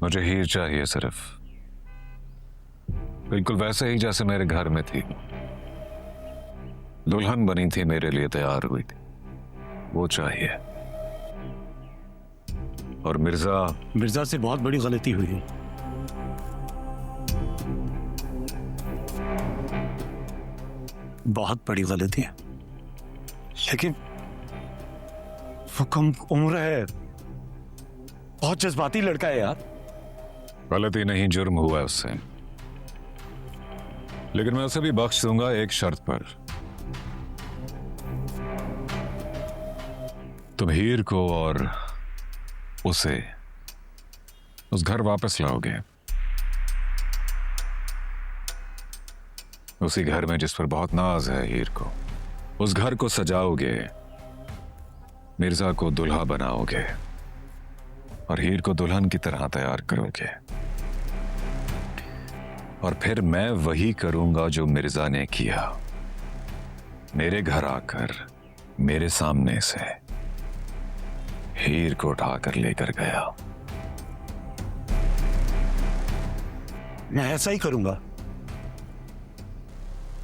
मुझे हीर चाहिए सिर्फ, बिल्कुल वैसे ही जैसे मेरे घर में थी, दुल्हन बनी थी, मेरे लिए तैयार हुई थी, वो चाहिए। और मिर्जा से बहुत बड़ी गलती हुई है। बहुत बड़ी गलती है, लेकिन वो कम उम्र है, बहुत जज्बाती लड़का है यार। गलती नहीं, जुर्म हुआ है उससे, लेकिन मैं उसे भी बख्श दूंगा एक शर्त पर। तुम हीर को और उसे उस घर वापस लाओगे, उसी घर में जिस पर बहुत नाज है हीर को। उस घर को सजाओगे, मिर्जा को दुल्हा बनाओगे और हीर को दुल्हन की तरह तैयार करोगे। और फिर मैं वही करूंगा जो मिर्जा ने किया, मेरे घर आकर मेरे सामने से हीर को उठाकर लेकर गया। मैं ऐसा ही करूंगा।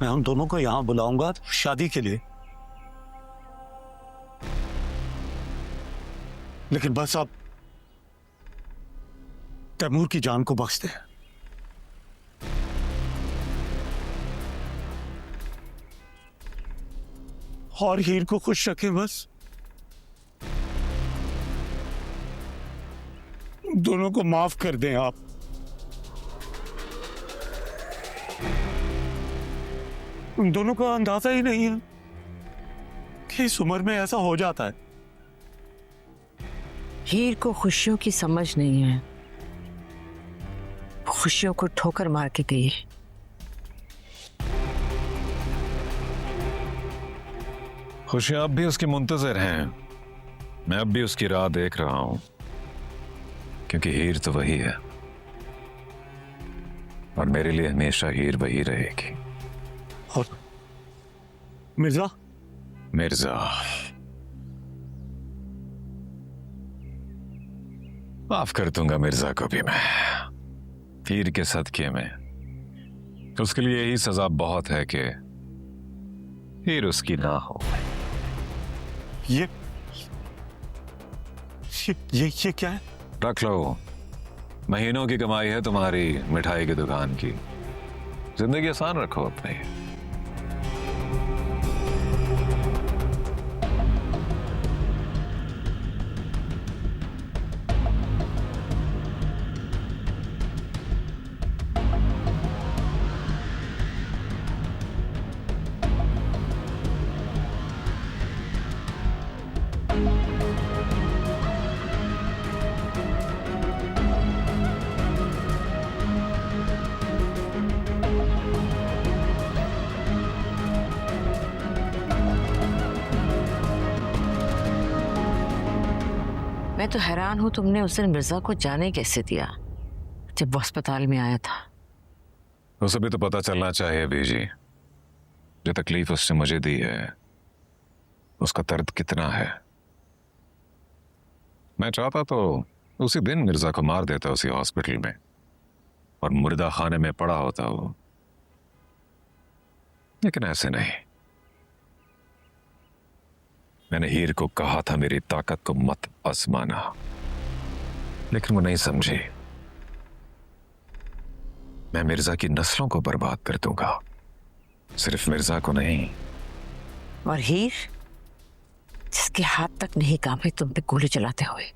मैं उन दोनों को यहां बुलाऊंगा शादी के लिए, लेकिन बस आप तैमूर की जान को बख्श दें। और हीर को खुश रखें बस। दोनों को माफ कर दें आप। उन दोनों को अंदाजा ही नहीं है कि इस उम्र में ऐसा हो जाता है। हीर को खुशियों की समझ नहीं है, खुशियों को ठोकर मार के गई। खुशियां अब भी उसकी मुंतजर हैं, मैं अब भी उसकी राह देख रहा हूं, क्योंकि हीर तो वही है और मेरे लिए हमेशा हीर वही रहेगी। और मिर्जा माफ कर दूंगा मिर्जा को भी मैं, हीर के सदके में। उसके लिए यही सजा बहुत है कि हीर उसकी ना हो। ये क्या है? रख लो, महीनों की कमाई है तुम्हारी मिठाई की दुकान की। जिंदगी आसान रखो अपनी। मैं तो हैरान हूं, तुमने उस दिन मिर्जा को जाने कैसे दिया जब वो अस्पताल में आया था? उसे भी तो पता चलना चाहिए बीजी, जो तकलीफ उसने मुझे दी है उसका दर्द कितना है। मैं चाहता तो उसी दिन मिर्जा को मार देता उसी हॉस्पिटल में और मुर्दा खाने में पड़ा होता वो, लेकिन ऐसे नहीं। मैंने हीर को कहा था मेरी ताकत को मत आजमाना, लेकिन वो नहीं समझी। मैं मिर्जा की नस्लों को बर्बाद कर दूंगा, सिर्फ मिर्जा को नहीं। और हीर, जिसके हाथ तक नहीं कांपे तुम पे गोली चलाते हुए।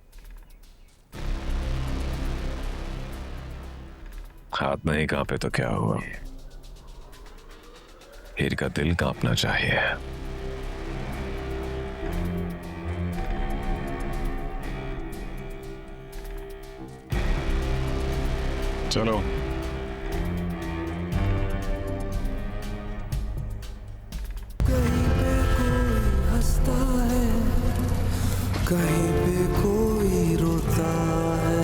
हाथ नहीं कांपे तो क्या हुआ, हीर का दिल कांपना चाहिए। चलो कहीं पे कोई हंसता है, कहीं पे कोई रोता है।